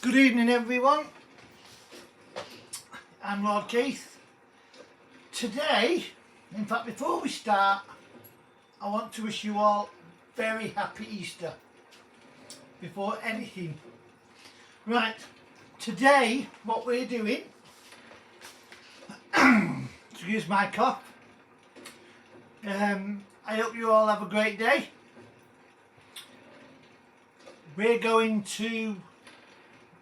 Good evening everyone, I'm Lord Keith. Today, in fact before we start, I want to wish you all very happy Easter before anything. Right, today what we're doing, excuse my cough, I hope you all have a great day. We're going to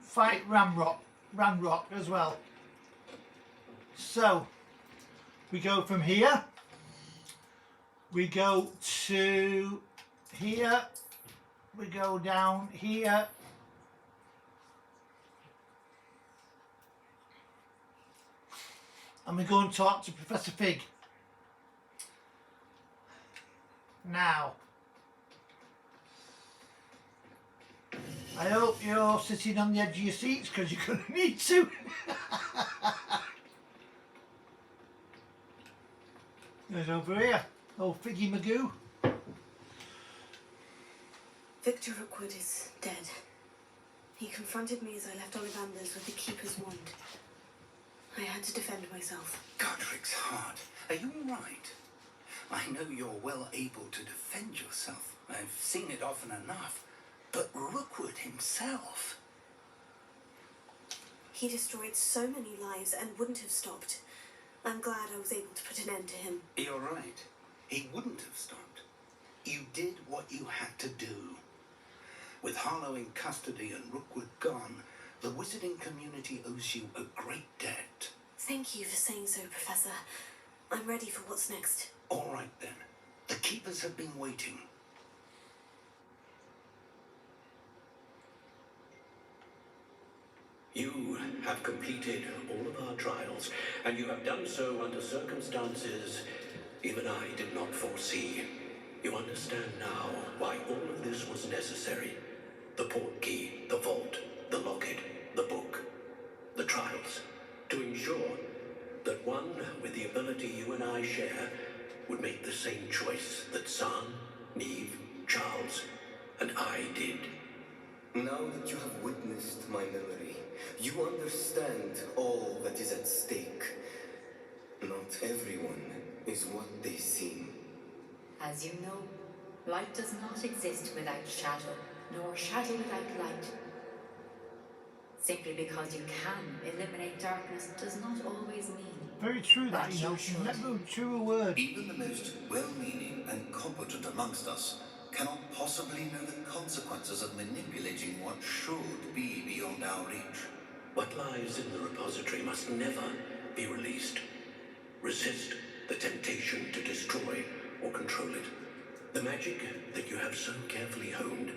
fight Ranrok as well. So we go from here, we go to here, we go down here, and we go and talk to Professor Fig. Now, I hope you're sitting on the edge of your seats because you're going to need to. There's over here, old Figgy Magoo. Victor Rookwood is dead. He confronted me as I left Ollivander's with the Keeper's wand. I had to defend myself. Godric's heart. Are you all right? I know you're well able to defend yourself. I've seen it often enough. But Rookwood himself... He destroyed so many lives and wouldn't have stopped. I'm glad I was able to put an end to him. You're right. He wouldn't have stopped. You did what you had to do. With Harlow in custody and Rookwood gone, the wizarding community owes you a great debt. Thank you for saying so, Professor. I'm ready for what's next. All right, then. The Keepers have been waiting. You have completed all of our trials, and you have done so under circumstances even I did not foresee. You understand now why all of this was necessary. The portkey, the vault, the locket, the book, the trials, to ensure that one with the ability you and I share would make the same choice that San, Neve, Charles, and I did. Now that you have witnessed my memory, you understand all that is at stake. Not everyone is what they seem. As you know, light does not exist without shadow, nor shadow without light. Simply because you can eliminate darkness does not always mean... Very true that, you know, never true a word. Even the most well-meaning and competent amongst us cannot possibly know the consequences of manipulating what should be beyond our reach. What lies in the repository must never be released. Resist the temptation to destroy or control it. The magic that you have so carefully honed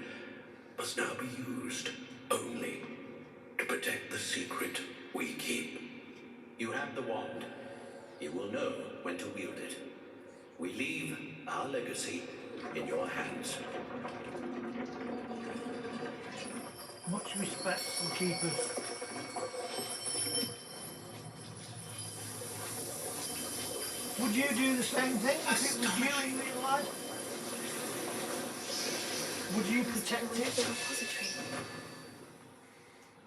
must now be used only to protect the secret we keep. You have the wand. You will know when to wield it. We leave our legacy in your hands. Much respect for Keepers. Would you do the same thing if it was you in real life? Would you protect The it? repository.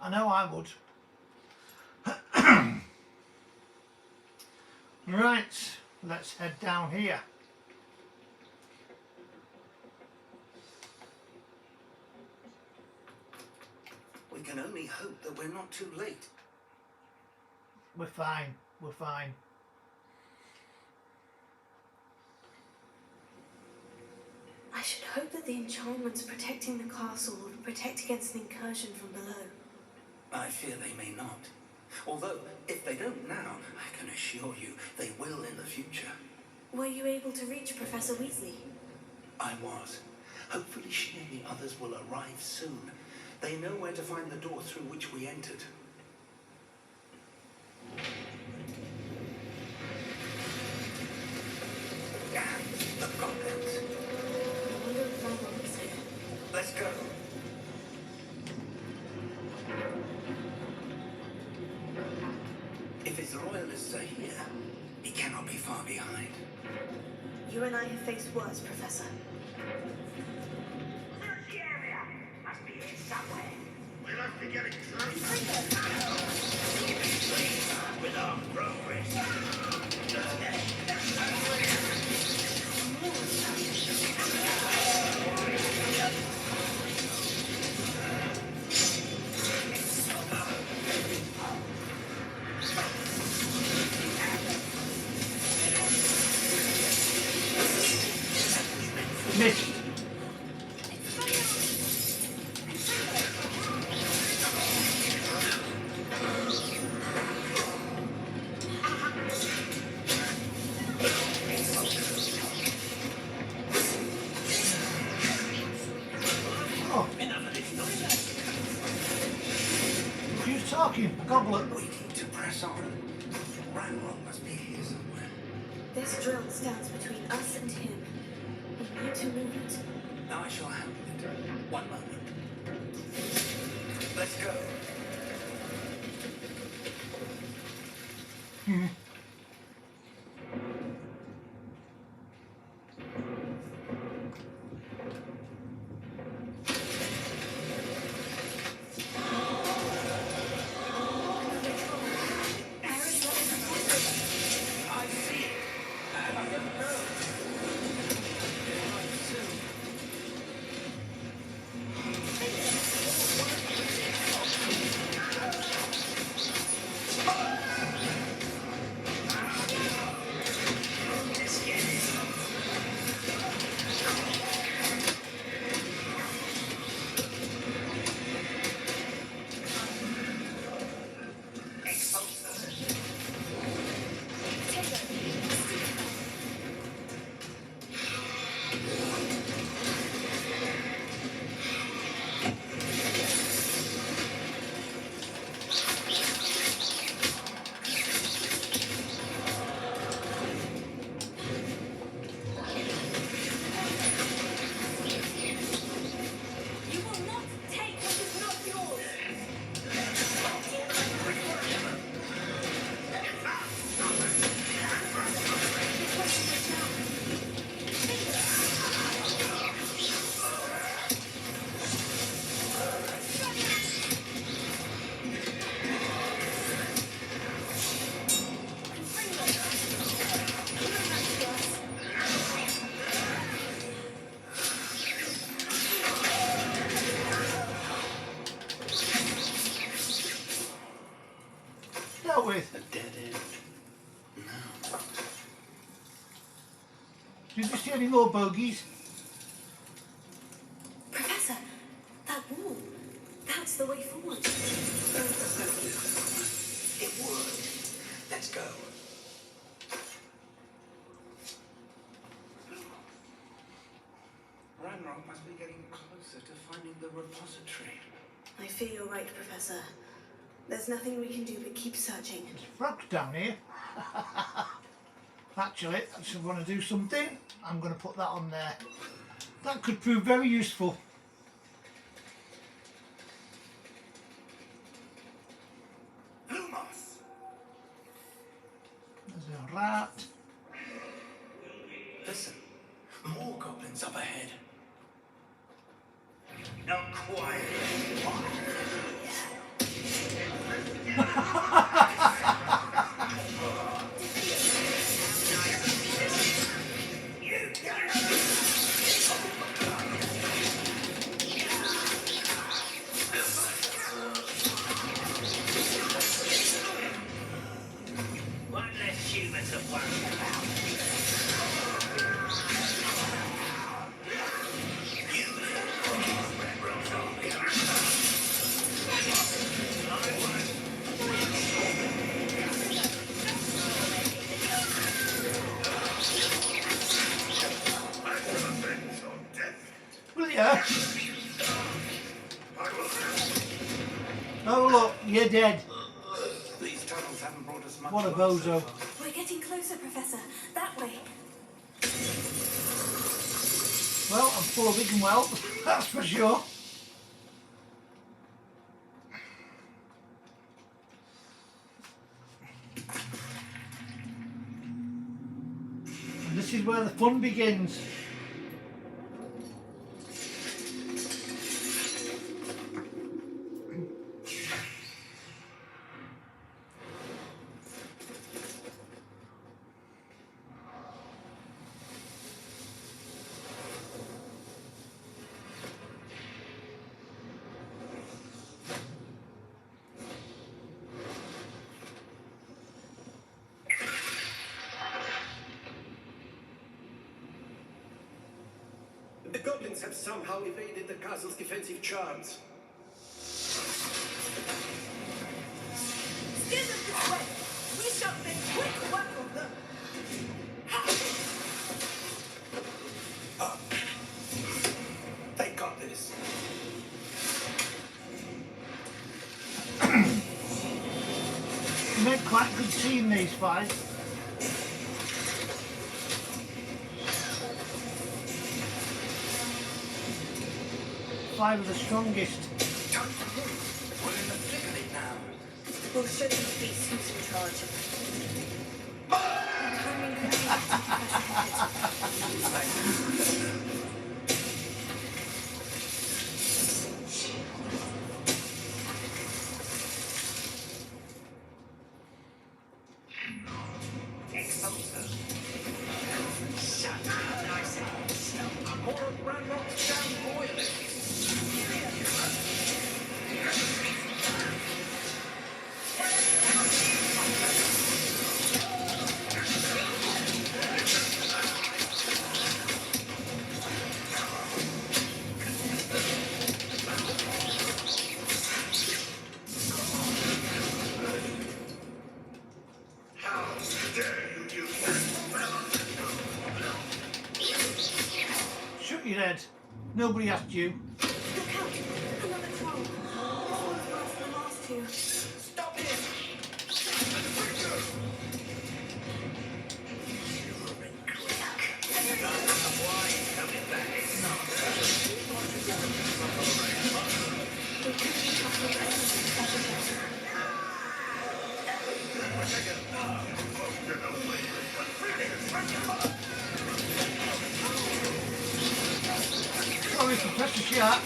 I know I would. Right, let's head down here. We can only hope that we're not too late. We're fine, we're fine. I should hope that the enchantments protecting the castle will protect against an incursion from below. I fear they may not. Although, if they don't now, I can assure you they will in the future. Were you able to reach Professor Weasley? I was. Hopefully she and the others will arrive soon. They know where to find the door through which we entered. The contents. I wonder if Ranrok is here. Let's go. If his royalists are here, he cannot be far behind. You and I have faced worse, Professor. Search the area. Must be here somewhere. We'll have With our progress. Missed. Oh, who's talking? Goblet. We need to press on. Ranrok must be here somewhere. This drill stands between us and him. We need to move it. Now I shall handle it. One moment. Let's go. I see it. And I don't know. You will not take what is not yours. Dealt with. A dead end. No. Did you see any more bogies? Professor, that wall. That's the way forward. It worked. Let's go. Ranrok must be getting closer to finding the repository. I fear you're right, Professor. There's nothing we can do but keep searching. There's frogs down here. Actually, I just want to do something. I'm going to put that on there. That could prove very useful. Lumos! There's a rat. Listen, more goblins up ahead. Now quiet. One less human to worry about. Will ya? Oh look, you're dead. These tunnels haven't brought us much. What a luck bozo. so far. We're getting closer, Professor. That way. Well, I'm full of big and well, that's for sure. And this is where the fun begins. goblins have somehow evaded the castle's defensive charms. Steer them this way. We shall make quick work of them. They got this. You make quite a good team, these five. 5 of the strongest. Time to move. We're in the thick of it now. We'll show these beasts who's in charge. Timing could More of Ranrok's down boiling. How dare you use that Shut your head. Nobody asked you. look out! Another troll. This one's worse than the last two. Stop it! Sorry, Professor Shark.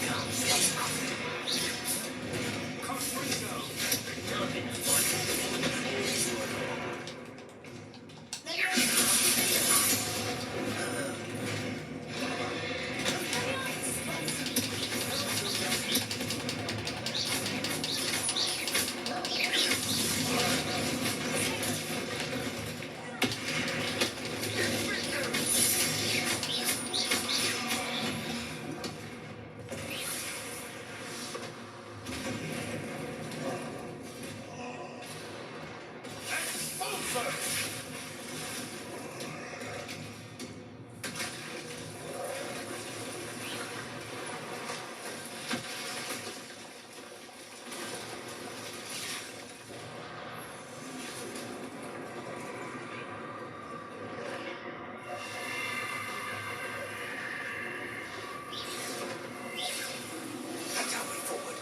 That's our way forward.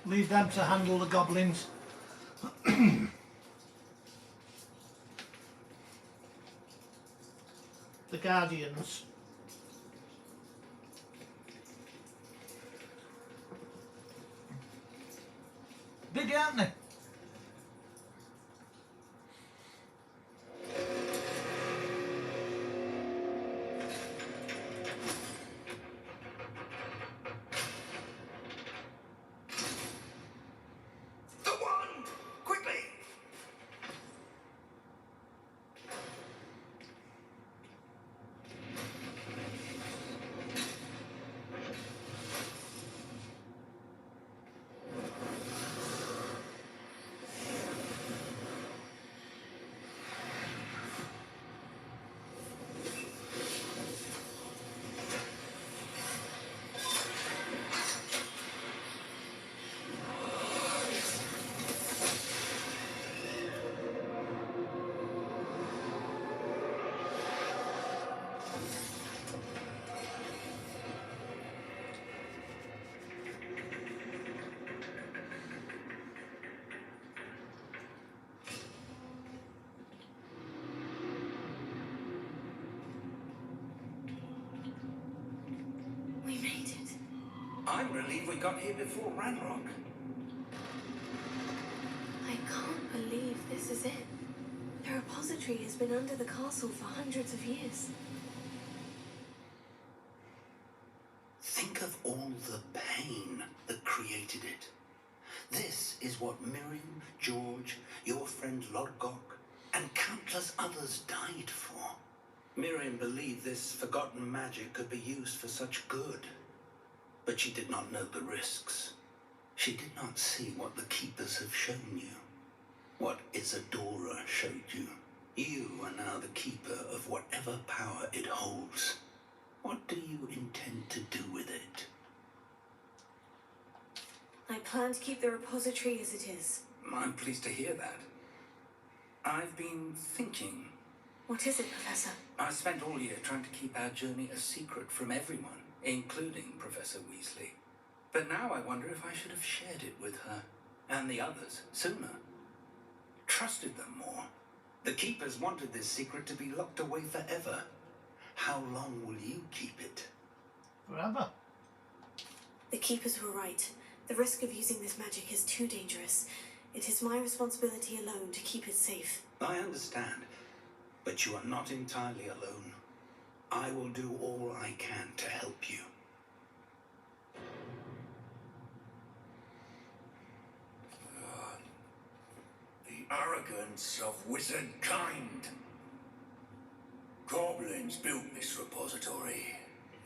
Leave them to handle the goblins. The guardians. Big, aren't they? The wand! Quickly! We made it. I'm relieved we got here before Ranrok. I is it. The repository has been under the castle for hundreds of years. Think of all the pain that created it. This is what Miriam, George, your friend Lodgok, and countless others died for. Miriam believed this forgotten magic could be used for such good. But she did not know the risks. She did not see what the Keepers have shown you. What Isadora showed you. You are now the Keeper of whatever power it holds. What do you intend to do with it? I plan to keep the repository as it is. I'm pleased to hear that. I've been thinking. What is it, Professor? I spent all year trying to keep our journey a secret from everyone, including Professor Weasley. But now I wonder if I should have shared it with her and the others sooner. Trusted them more. The Keepers wanted this secret to be locked away forever. How long will you keep it? Forever. The Keepers were right. The risk of using this magic is too dangerous. It is my responsibility alone to keep it safe. I understand, but you are not entirely alone. I will do all I can to help you. The arrogance of wizard kind. Goblins built this repository.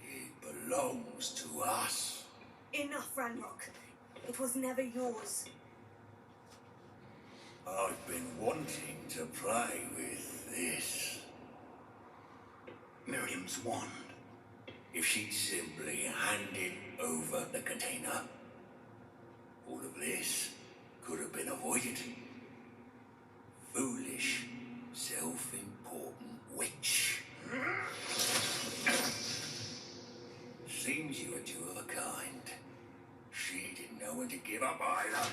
It belongs to us. Enough, Ranrok. It was never yours. I've been wanting to play with this. Miriam's wand. If she'd simply handed over the container, all of this could have been avoided. Foolish, self-important witch. Seems you were two of a kind. She didn't know when to give up either.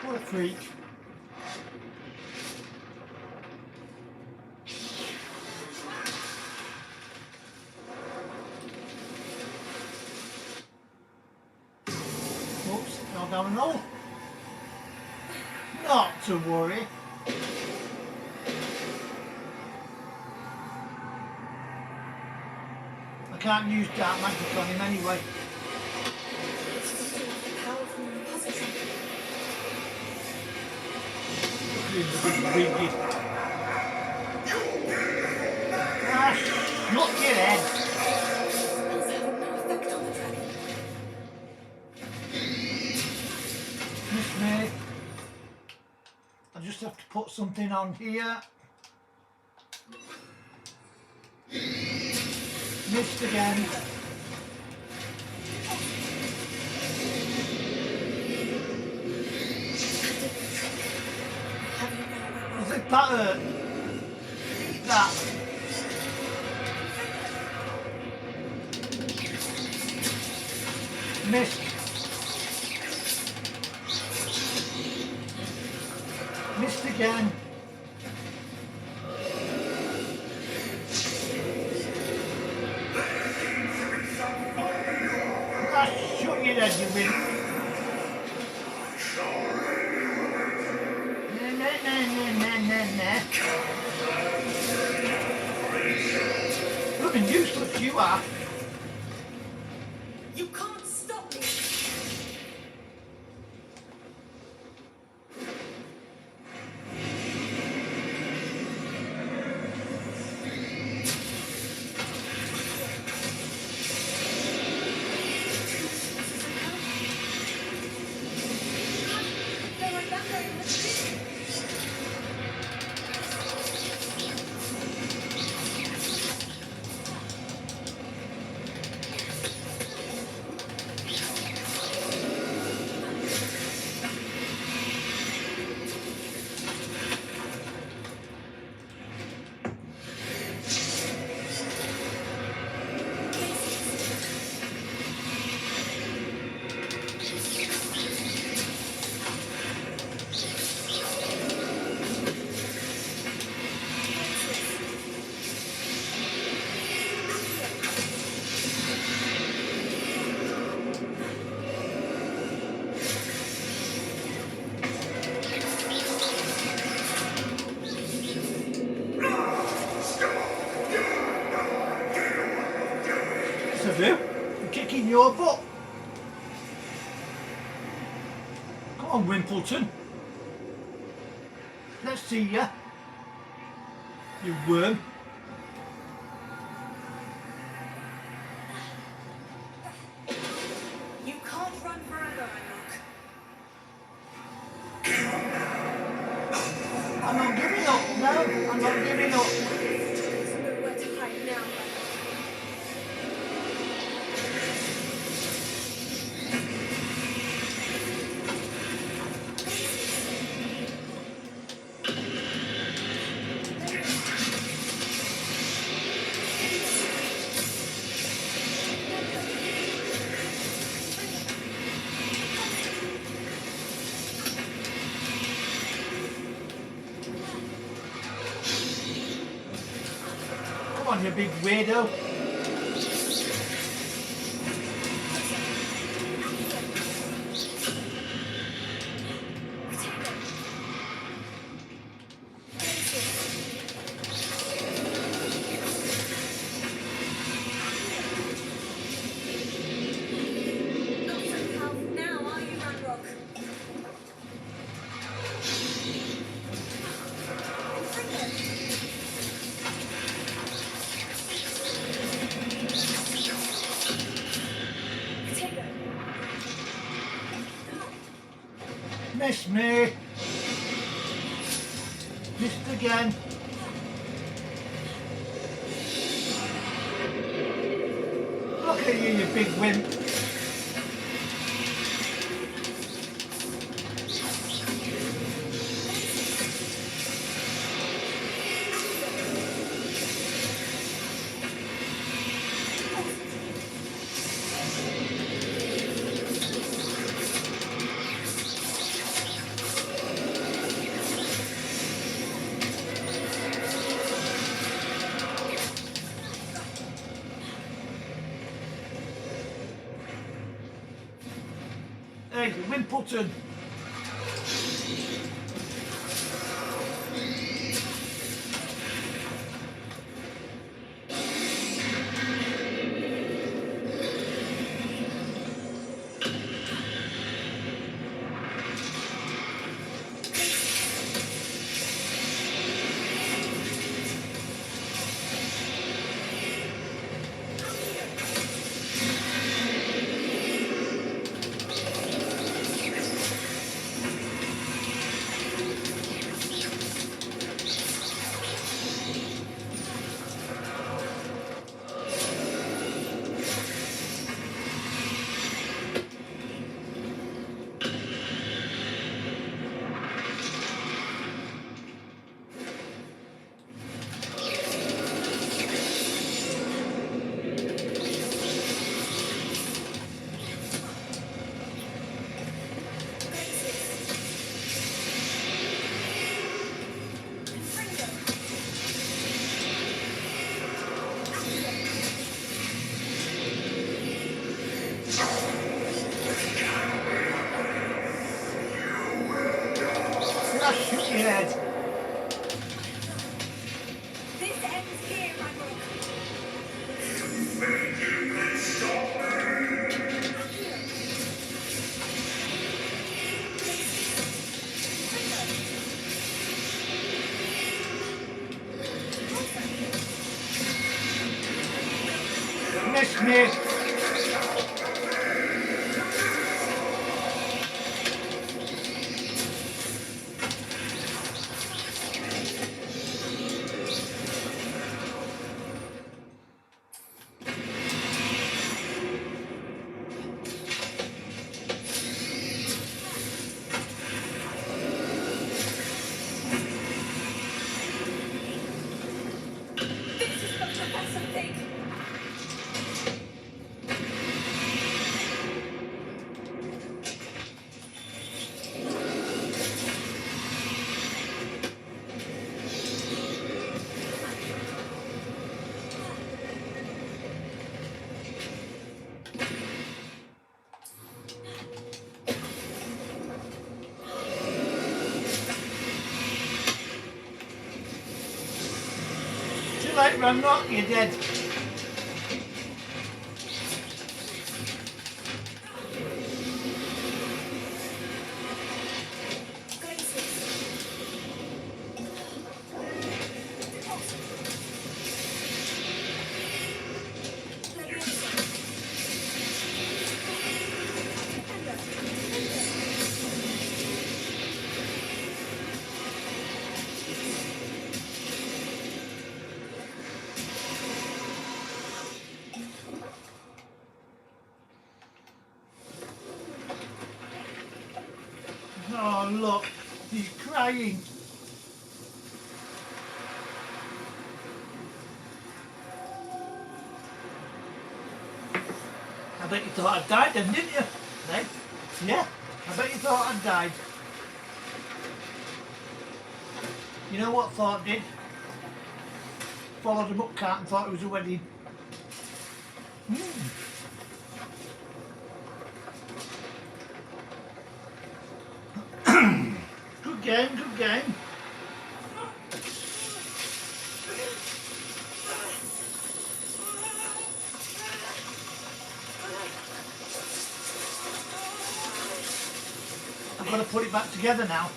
What a freak. Oops, fell down an hole. Not to worry. I can't use dark magic on him anyway. It's feeding off the power from the repository. Wicked. Ah, shut your head. Spells have no effect on the dragon. Miss me. I just have to put something on here. Missed again. Is it that that? Missed. Missed again. Ah, shut your head, you win. Nah. Looking useless you are. You can't stop me. to do. I'm kicking your butt. Come on, Wimpleton. Let's see ya. You worm. You can't run forever, Ranrok. I'm not giving up. No, I'm not giving up. There's nowhere to hide now, Ranrok. Come on, you big weirdo. Not so powerful now, are you, Ranrok? Miss me. Missed again. Look at you, you big wimp. Hey, Wimpleton. Shoot your head. This ends here, Ranrok. Miss me. This is what Professor Fig. Too late, Ranrok, you're dead. Oh, look, he's crying. I bet you thought I'd died then, didn't you? Eh? Yeah, I bet you thought I'd died. You know what thought did? Followed him up cart and thought it was a wedding. Good game, good game. I've got to put it back together now.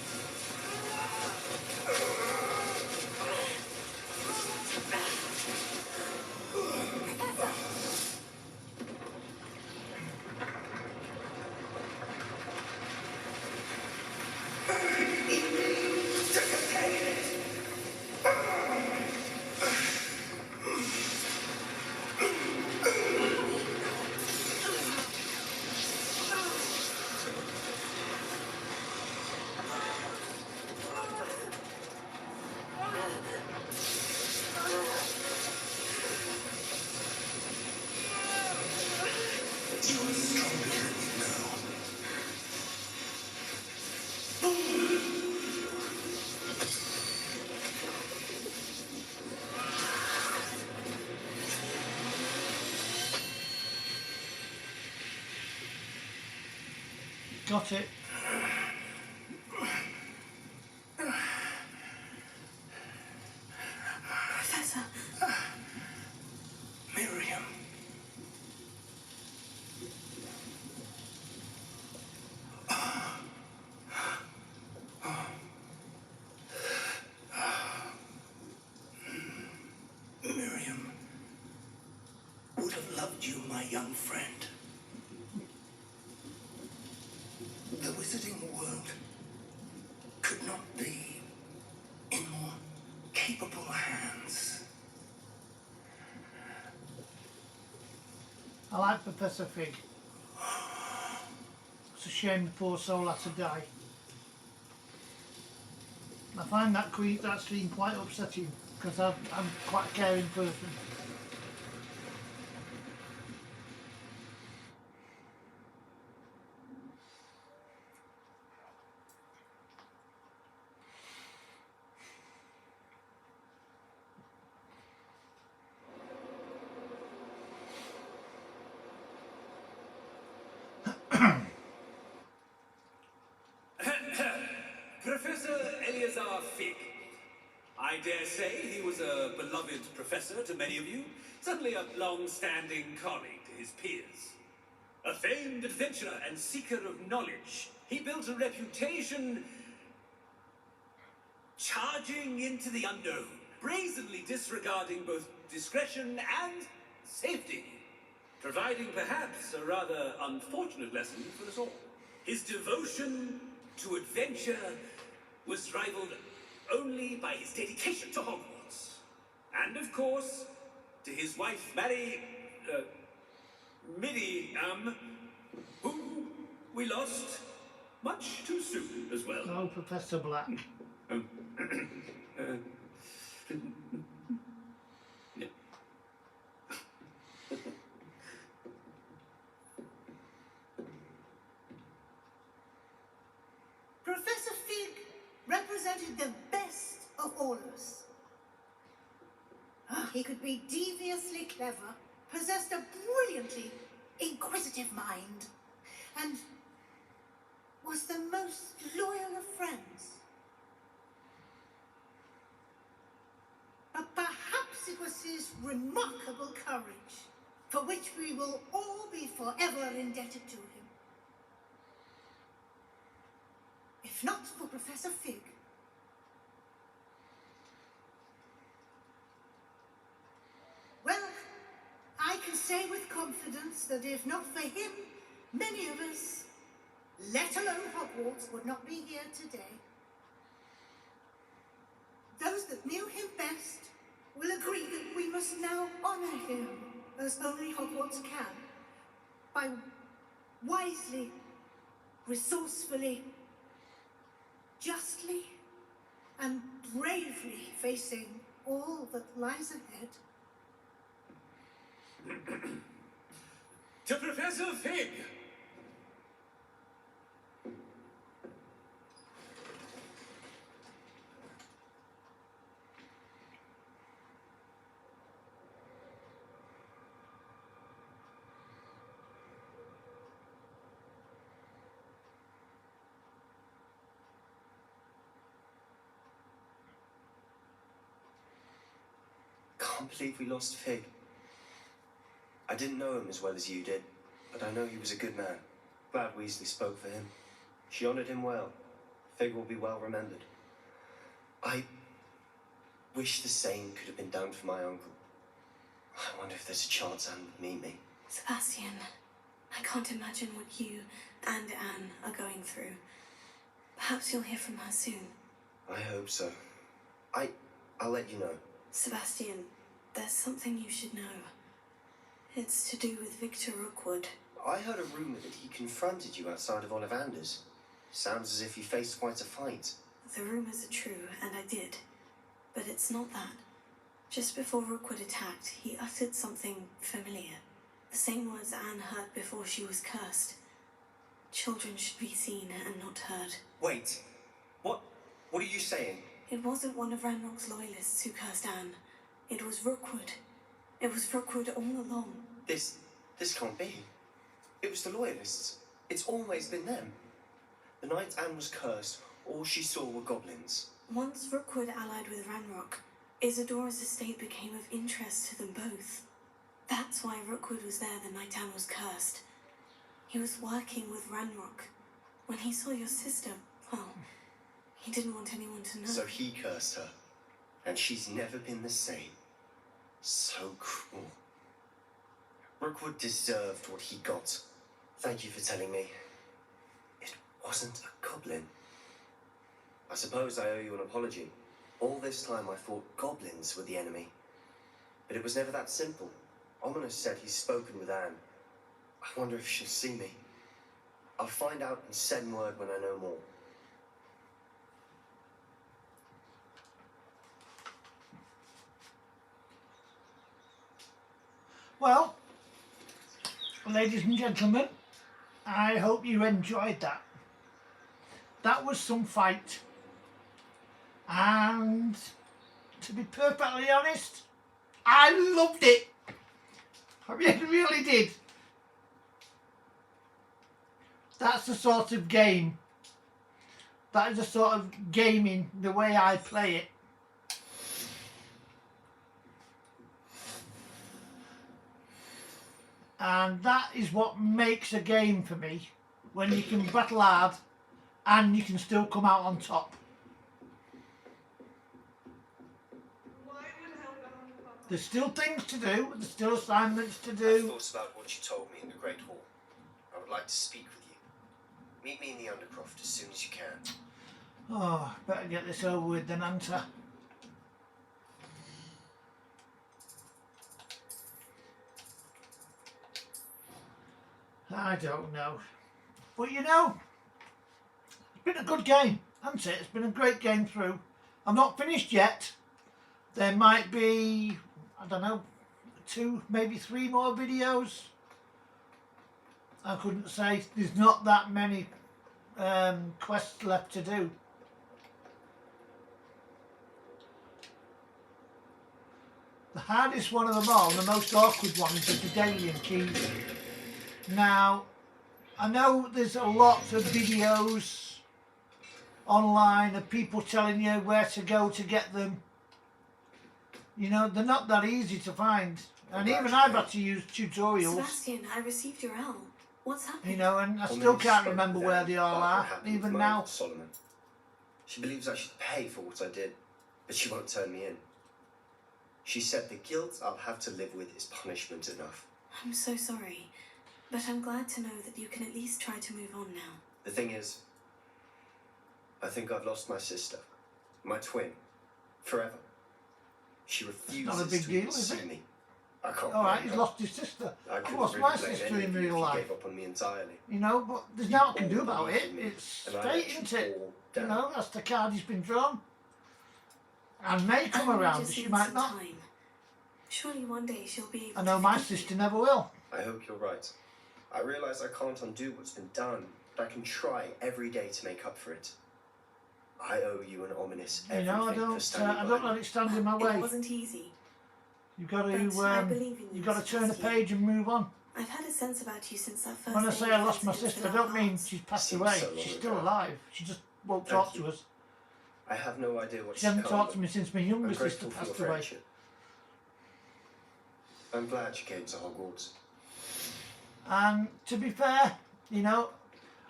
Got it. Professor. Miriam. Miriam would have loved you, my young friend. The wizarding world could not be in more capable hands. I like Professor Fig. It's a shame the poor soul had to die. I find that scene quite upsetting because I'm quite a caring person. Professor Eleazar Fig. I dare say he was a beloved professor to many of you, certainly a long-standing colleague to his peers. A famed adventurer and seeker of knowledge, he built a reputation charging into the unknown, brazenly disregarding both discretion and safety, providing perhaps a rather unfortunate lesson for us all. His devotion to adventure was rivaled only by his dedication to Hogwarts. And of course, to his wife, Miriam, who we lost much too soon as well. Oh, Professor Black. Professor Fig represented the best of all of us. He could be deviously clever, possessed a brilliantly inquisitive mind, and was the most loyal of friends. But perhaps it was his remarkable courage, for which we will all be forever indebted to him. If not for Professor Fig, well, I can say with confidence that if not for him, many of us, let alone Hogwarts, would not be here today. Those that knew him best will agree that we must now honor him as only Hogwarts can, by wisely, resourcefully, justly and bravely facing all that lies ahead. To Professor Fig! Can't believe we lost Fig. I didn't know him as well as you did, but I know he was a good man. Glad Weasley spoke for him. She honoured him well. Fig will be well remembered. I wish the same could have been done for my uncle. I wonder if there's a chance Anne would meet me. Sebastian, I can't imagine what you and Anne are going through. Perhaps you'll hear from her soon. I hope so. I'll let you know. Sebastian, there's something you should know. It's to do with Victor Rookwood. I heard a rumour that he confronted you outside of Ollivander's. Sounds as if you faced quite a fight. The rumours are true, and I did. But it's not that. Just before Rookwood attacked, he uttered something familiar. The same words Anne heard before she was cursed. Children should be seen and not heard. Wait. What are you saying? It wasn't one of Ranrock's loyalists who cursed Anne. It was Rookwood. It was Rookwood all along. This can't be. It was the Loyalists. It's always been them. The night Anne was cursed, all she saw were goblins. Once Rookwood allied with Ranrock, Isadora's estate became of interest to them both. That's why Rookwood was there the night Anne was cursed. He was working with Ranrock. When he saw your sister, well, he didn't want anyone to know. So he cursed her, and she's never been the same. So cruel. Rookwood deserved what he got. Thank you for telling me. It wasn't a goblin. I suppose I owe you an apology. All this time I thought goblins were the enemy. But it was never that simple. Ominous said he's spoken with Anne. I wonder if she'll see me. I'll find out and send word when I know more. Well, ladies and gentlemen, I hope you enjoyed that. That was some fight. And to be perfectly honest, I loved it. I really did. That's the sort of game. That is the sort of gaming, the way I play it. And that is what makes a game for me, when you can battle hard and you can still come out on top. There's still things to do, there's still assignments to I've do. thought about what you told me in the Great Hall. I would like to speak with you. Meet me in the Undercroft as soon as you can. Oh, better get this over with than answer. I don't know. But you know, it's been a good game, hasn't it? It's been a great game through. I'm not finished yet. There might be, I don't know, 2, maybe 3 more videos. I couldn't say. There's not that many quests left to do. The hardest one of them all, the most awkward one, is the Daedalian keys. Now, I know there's a lot of videos online of people telling you where to go to get them. You know, they're not that easy to find. And even I've had to use tutorials. Sebastian, I received your L. What's happening? You know, and I still can't remember where they all are, even now. Solomon. She believes I should pay for what I did, but she won't turn me in. She said the guilt I'll have to live with is punishment enough. I'm so sorry, but I'm glad to know that you can at least try to move on now. The thing is, I think I've lost my sister, my twin, forever. She refuses Not a big to deal, even is see it? me. I can't. All right, blame he's her. lost his sister. I I've couldn't lost really my blame sister any in of you real if you life. gave up on me entirely. You know, but there's You nothing I can all do about believed it. in me, It's and I fate, let isn't you it? all You down. know, that's the card he's been drawn. And may come Anna around, just but she needs might some not. time. Surely one day she'll be able I to know my forgive sister you. never will. I hope you're right. I realise I can't undo what's been done, but I can try every day to make up for it. I owe you an ominous You everything know, for standing I by don't me. let it stand in my way. It wasn't easy. You've got But I to, believe in you you've got to as turn the past you. page and move on. I've had a sense about you since that first When I day say we I lost my entered sister, I into don't our mean hearts. she's passed Seems away. so long She's still ago. alive. She just won't Thank talk you. to us. I have no idea what's She hasn't to come, talked to me since my but younger I'm sister grateful for your passed away. friendship. I'm glad you came to Hogwarts. And to be fair, you know,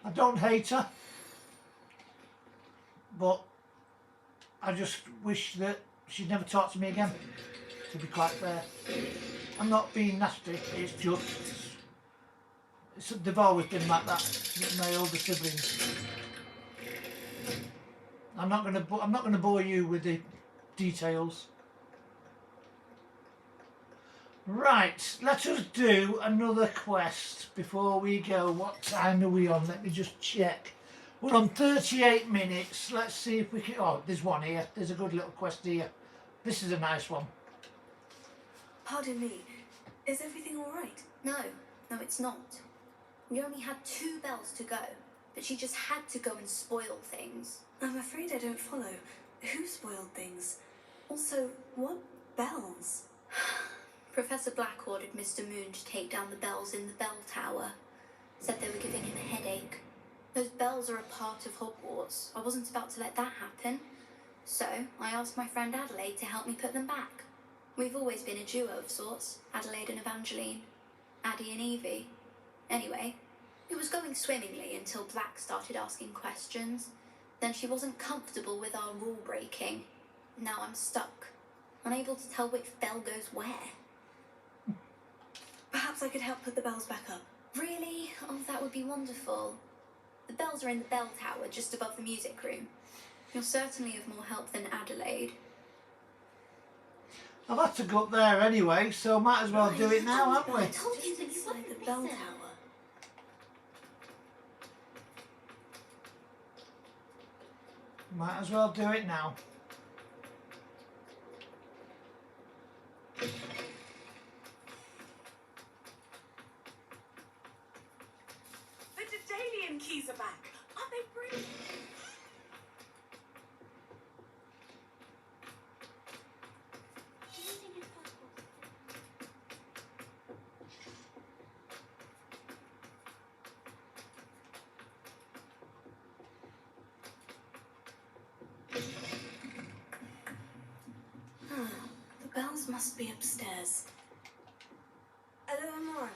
I don't hate her, but I just wish that she'd never talked to me again, to be quite fair. I'm not being nasty, it's just, they've always been like that with my older siblings. I'm not going to bore you with the details. Right, let us do another quest before we go. What time are we on? Let me just check. We're on 38 minutes. Let's see if we can... Oh, there's one here. There's a good little quest here. This is a nice one. Pardon me. Is everything all right? No, it's not. We only had 2 bells to go, but she just had to go and spoil things. I'm afraid I don't follow. Who spoiled things? Also, what bells? Professor Black ordered Mr. Moon to take down the bells in the bell tower. Said they were giving him a headache. Those bells are a part of Hogwarts. I wasn't about to let that happen. So I asked my friend Adelaide to help me put them back. We've always been a duo of sorts, Adelaide and Evangeline. Addie and Evie. Anyway, it was going swimmingly until Black started asking questions. Then she wasn't comfortable with our rule breaking. Now I'm stuck, unable to tell which bell goes where. Perhaps I could help put the bells back up. Really? Oh, that would be wonderful. The bells are in the bell tower just above the music room. You're certainly of more help than Adelaide. I've had to go up there anyway, so might as well do it now, haven't we? I told you that you Inside wouldn't the bell listen. tower. Might as well do it now. The Daedalian keys are back. Aren't they brilliant? The bells must be upstairs. Hello, Amora.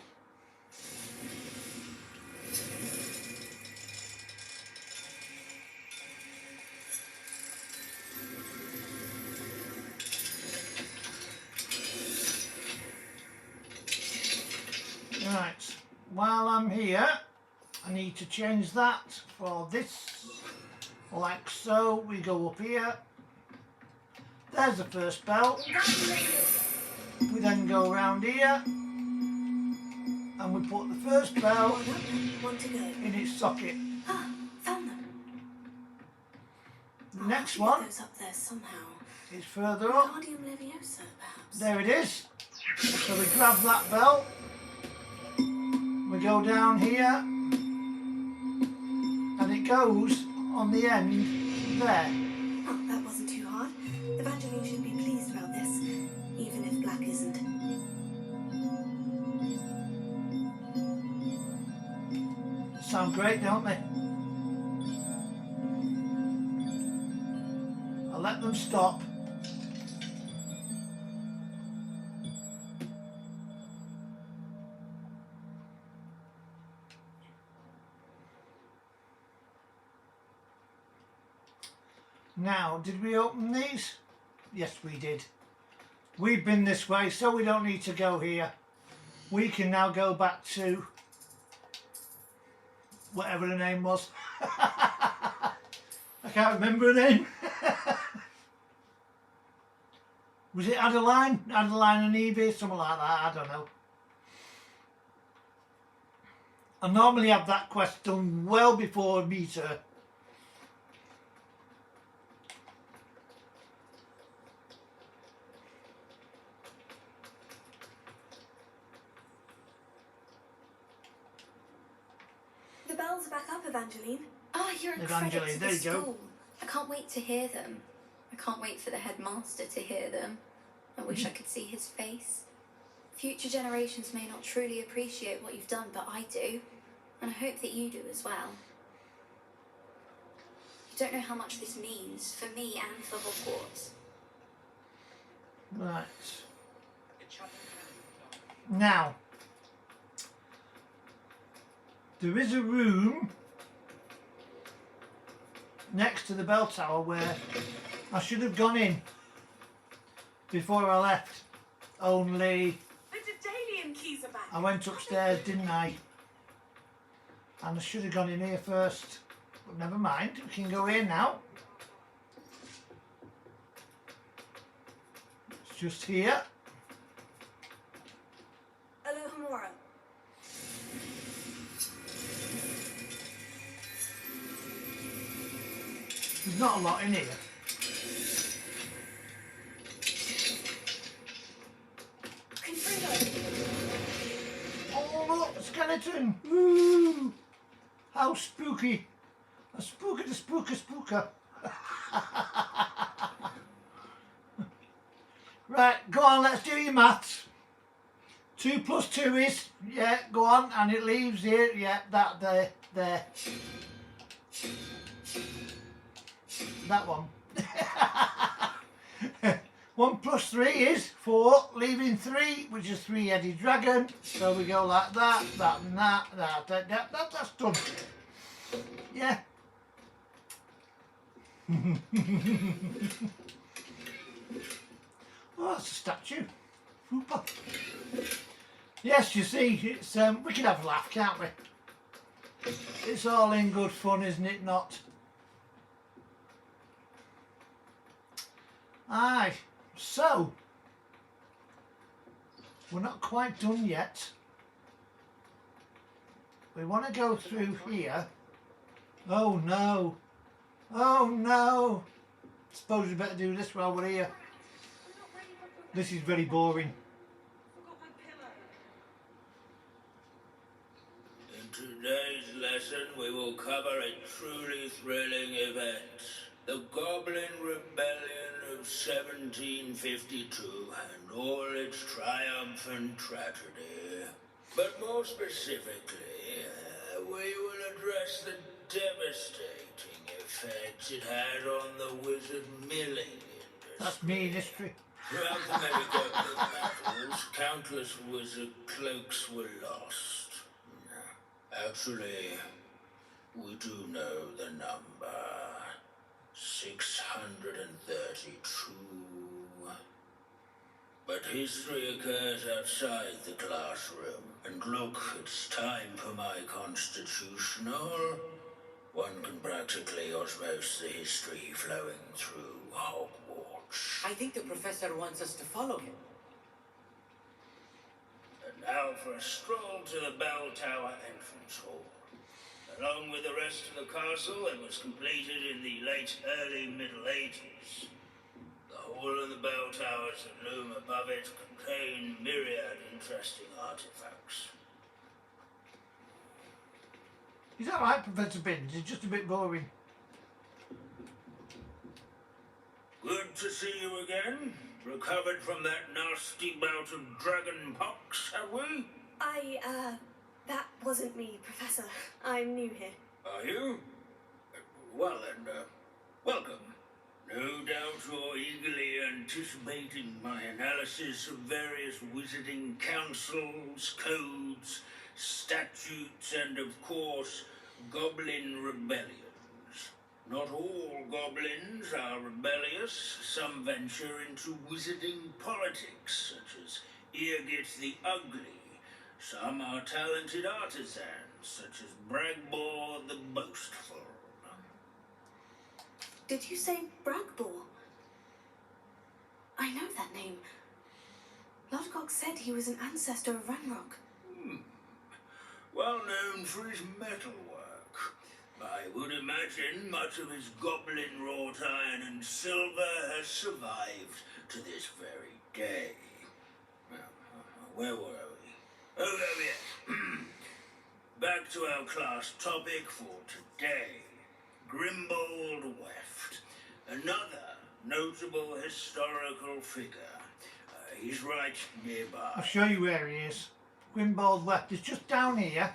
Right, while I'm here, I need to change that for this, like so. We go up here. There's the first bell. We then go around here, and we put the first bell One up, one to go. in its socket. Ah, found them. The I'll next have to one get those up there somehow. is further up. Guardium Leviosa, perhaps. There it is. So we grab that bell. We go down here, and it goes on the end there. Oh, that wasn't too hard. Evangeline should be pleased about this, even if Black isn't. Sound great, don't they? I'll let them stop. Now, did we open these? Yes, we did. We've been this way, so we don't need to go here. We can now go back to whatever the name was. I can't remember her name. Was it Adeline? Adeline and Evie, something like that, I don't know. I normally have that quest done well before I meet her. The bells are back up, Evangeline. Oh, you're Evangeline, credit to there the you go. school. I can't wait to hear them. I can't wait for the headmaster to hear them. I wish I could see his face. Future generations may not truly appreciate what you've done, but I do. And I hope that you do as well. You don't know how much this means for me and for Hogwarts. Right. Now, there is a room next to the bell tower where I should have gone in before I left. Only The Daedalian keys are back. I went upstairs, didn't I? And I should have gone in here first. But never mind, we can go in now. It's just here. Alohomora. There's not a lot in here. Oh look, a skeleton! Ooh, how spooky! A spooker, the spooker. Right, go on, let's do your maths. 2 plus 2 is, yeah, go on, and it leaves here, yeah, that there. That one. 1 plus 3 is 4, leaving 3, which is 3-headed dragon. So we go like that, and that, that's done. Yeah. Oh, that's a statue. Super. Yes, you see, it's we can have a laugh, can't we? It's all in good fun, isn't it not? Aye, so we're not quite done yet. We want to go through here. Oh no. Oh no. Suppose we better do this while we're here. This is very boring. In today's lesson, we will cover a truly thrilling event. The Goblin Rebellion of 1752 and all its triumphant tragedy. But more specifically, we will address the devastating effect it had on the wizard milling industry. That's me in history. Throughout the many goblin battles, countless wizard cloaks were lost. Actually, we do know the number. 632. But history occurs outside the classroom, and look, it's time for my constitutional. One can practically osmose the history flowing through Hogwarts. I think the professor wants us to follow him. And now for a stroll to the bell tower entrance hall. Along with the rest of the castle, it was completed in the early Middle Ages. The hall and the bell towers that loom above it contain myriad interesting artifacts. Is that right, Professor Binns? It's just a bit boring. Good to see you again. Recovered from that nasty bout of dragon pox, have we? That wasn't me, Professor. I'm new here. Are you? Well then, welcome. No doubt you're eagerly anticipating my analysis of various wizarding councils, codes, statutes, and of course, goblin rebellions. Not all goblins are rebellious. Some venture into wizarding politics, such as Eargit the Ugly. Some are talented artisans, such as Bragbor the Boastful. Did you say Bragbor? I know that name. Lodgok said he was an ancestor of Ranrok. Well known for his metalwork. I would imagine much of his goblin wrought iron and silver has survived to this very day. Where were we? Oh, yes. Back to our class topic for today. Grimbold Weft. Another notable historical figure. He's right nearby. I'll show you where he is. Grimbold Weft is just down here.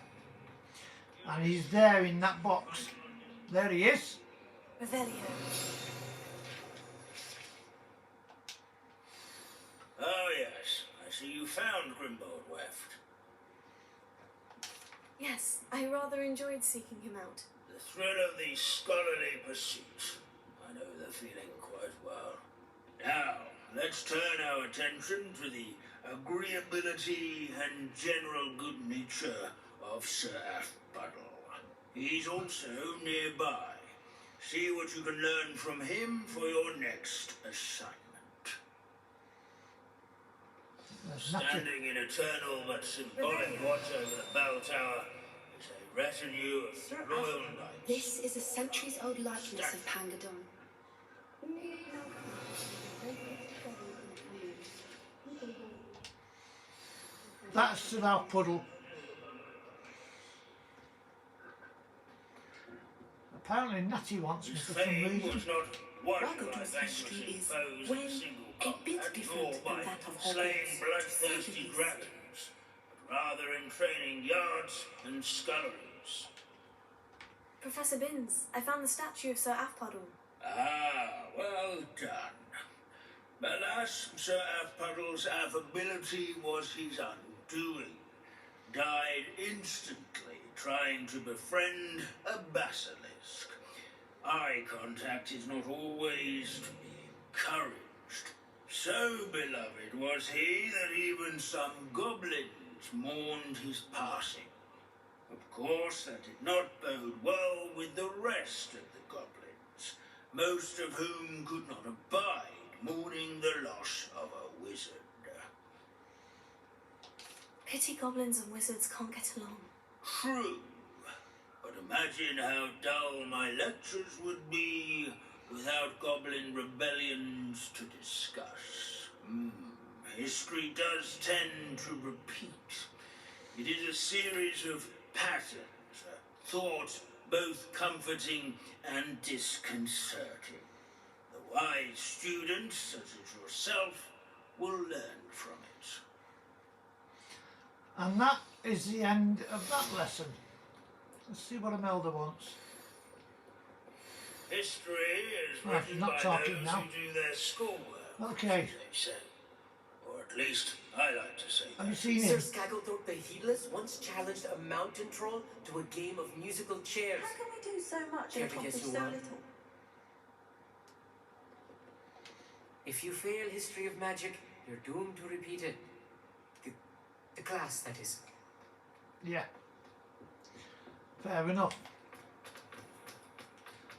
And he's there in that box. There he is. Revelio. Oh, yes. I see you found Grimbold Weft. Yes, I rather enjoyed seeking him out. The thrill of the scholarly pursuit. I know the feeling quite well. Now, let's turn our attention to the agreeability and general good nature of Sir Afpuddle. He's also nearby. See what you can learn from him for your next assignment. Standing in eternal but symbolic watch over the bell tower is a retinue of royal knights. This is a centuries-old likeness of Pangadon. That's Sir Afpuddle. Apparently Natty wants me for some Fame was reason. not what Ragado's I history was is imposed when in single a bit combat, different nor than by that of slaying Hogwarts, bloodthirsty to say the least. dragons, but rather in training yards and sculleries. Professor Binns, I found the statue of Sir Afpuddle. Ah, well done. Alas, Sir Afpuddle's affability was his undoing. Died instantly trying to befriend a basilisk. Eye contact is not always to be encouraged. So beloved was he that even some goblins mourned his passing. Of course, that did not bode well with the rest of the goblins, most of whom could not abide mourning the loss of a wizard. Pity goblins and wizards can't get along. True, but imagine how dull my lectures would be without goblin rebellions to discuss. History does tend to repeat. It is a series of patterns, a thought both comforting and disconcerting. The wise student, such as yourself, will learn from it. And that is the end of that lesson. Let's see what Imelda wants. History is Right, written not by talking those now. who do their schoolwork, Okay. they say. Or at least I like to say Have you that. seen Sir him? Scagglethorpe the Heedless once challenged a mountain troll to a game of musical chairs. How can we do so much Care and to guess accomplish who so won? little? If you fail history of magic, you're doomed to repeat it. The class, that is. Yeah. Fair enough.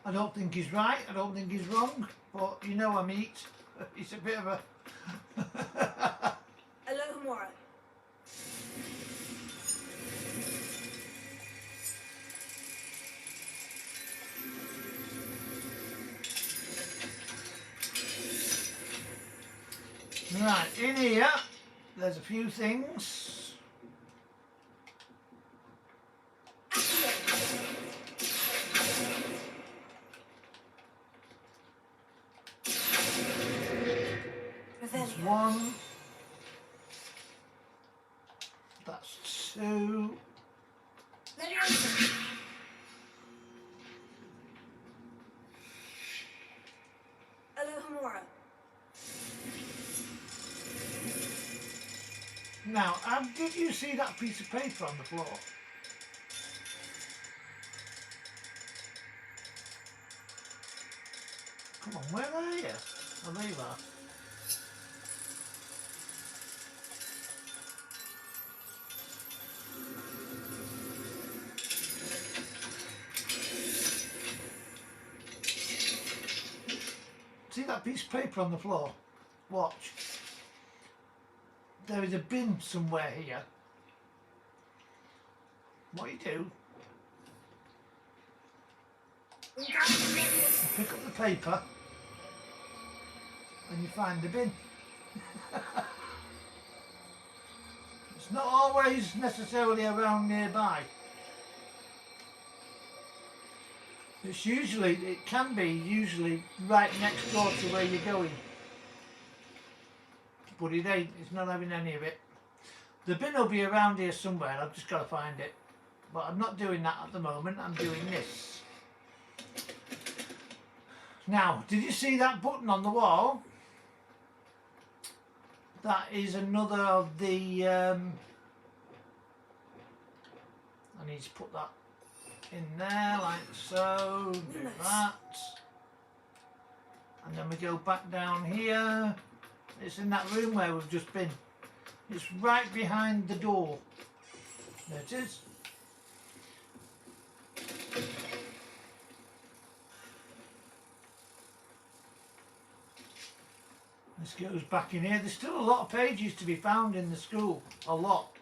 I don't think he's right, I don't think he's wrong, but you know I meet. He's a bit of a... Alohomora. Right, in here, there's a few things. That's one. That's two. Alohomora. Now, did you see that piece of paper on the floor? Come on, where are you? Oh, there you are. See that piece of paper on the floor? watch. There is a bin somewhere here. What you do, you pick up the paper and you find the bin. It's not always necessarily around nearby. It's usually, it can be usually right next door to where you're going. But it ain't, it's not having any of it. The bin will be around here somewhere, I've just got to find it. But I'm not doing that at the moment, I'm doing this. Now, did you see that button on the wall? That is another of the, I need to put that in there like so, do that. And then we go back down here. It's in that room where we've just been. It's right behind the door. There it is. This goes back in here. There's still a lot of pages to be found in the school. A lot.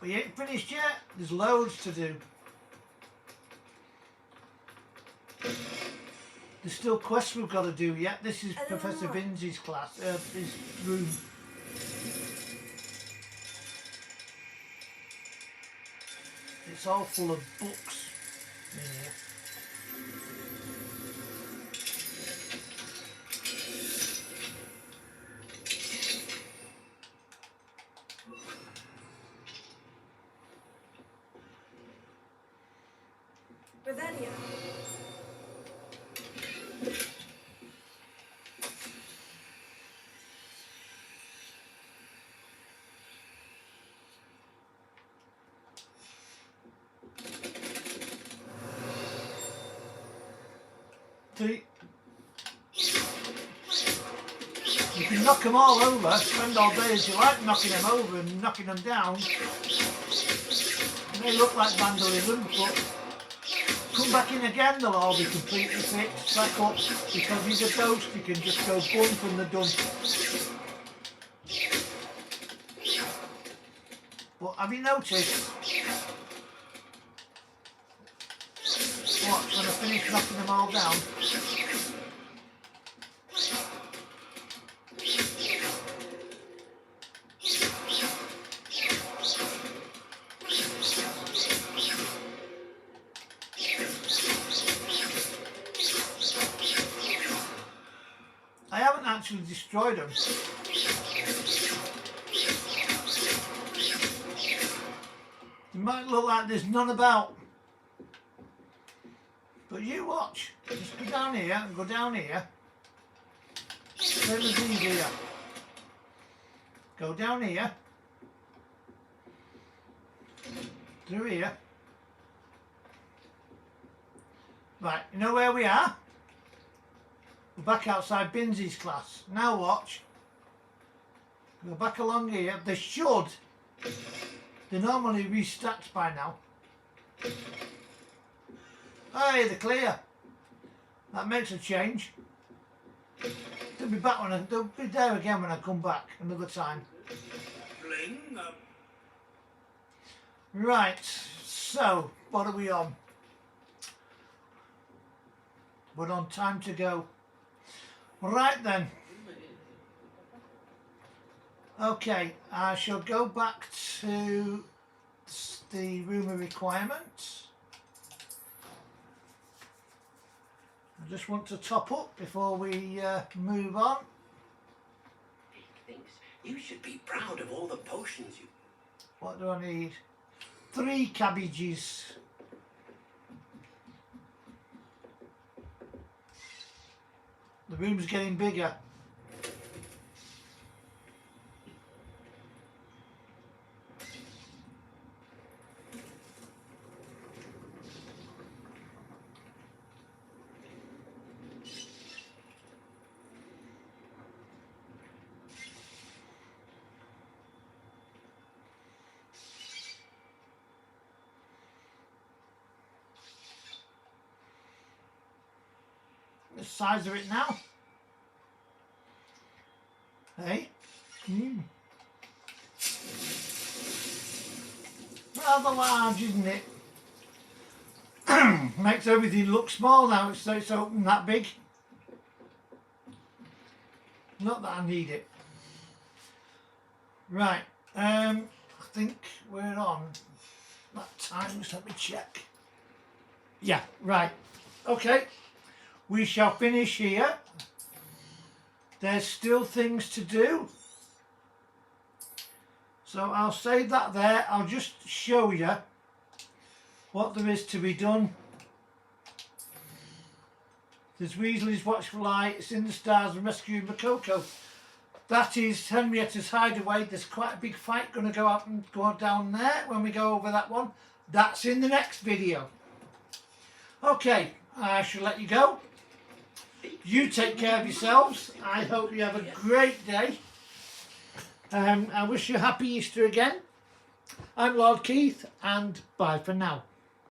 We ain't finished yet. There's loads to do. There's still quests we've got to do yet. This is Professor Binsley's class, his room. It's all full of books in here. Revelia. See? You can knock them all over, spend all day as you like knocking them over and knocking them down. They look like vandalism, but come back in again, they'll all be completely fixed back up, because he's a ghost, you can just go bump and they're done. But have you noticed? Watch, when I finish knocking them all down. I haven't actually destroyed them. It might look like there's none about. But you watch. Just go down here and go down here. Same as these here. Go down here. Through here. Right, you know where we are? We're back outside Binsley's class. Now watch. Go back along here. They should. They're normally restacked by now. Hey, they're clear. That makes a change. They'll be back they'll be there again when I come back another time. Bling up. Right, so what are we on? We're on time to go. Right then. Okay, I shall go back to the room of requirements. I just want to top up before we move on. He thinks you should be proud of all the potions you... What do I need? 3 cabbages. The room's getting bigger. size of it now. Hey? Rather large, isn't it? Makes everything look small now, so it's open that big. Not that I need it. Right, I think we're on that time, just let me check. Yeah, right, okay, we shall finish here. There's still things to do, so I'll save that there. I'll just show you what there is to be done. There's Weasley's Watchful Eye, It's in the Stars and Rescuing Makoko. That is Henrietta's Hideaway. There's quite a big fight going to go up and go down there when we go over that one. That's in the next video. Okay, I shall let you go. You take care of yourselves. I hope you have a great day. I wish you a happy Easter again. I'm Lord Keith, and bye for now.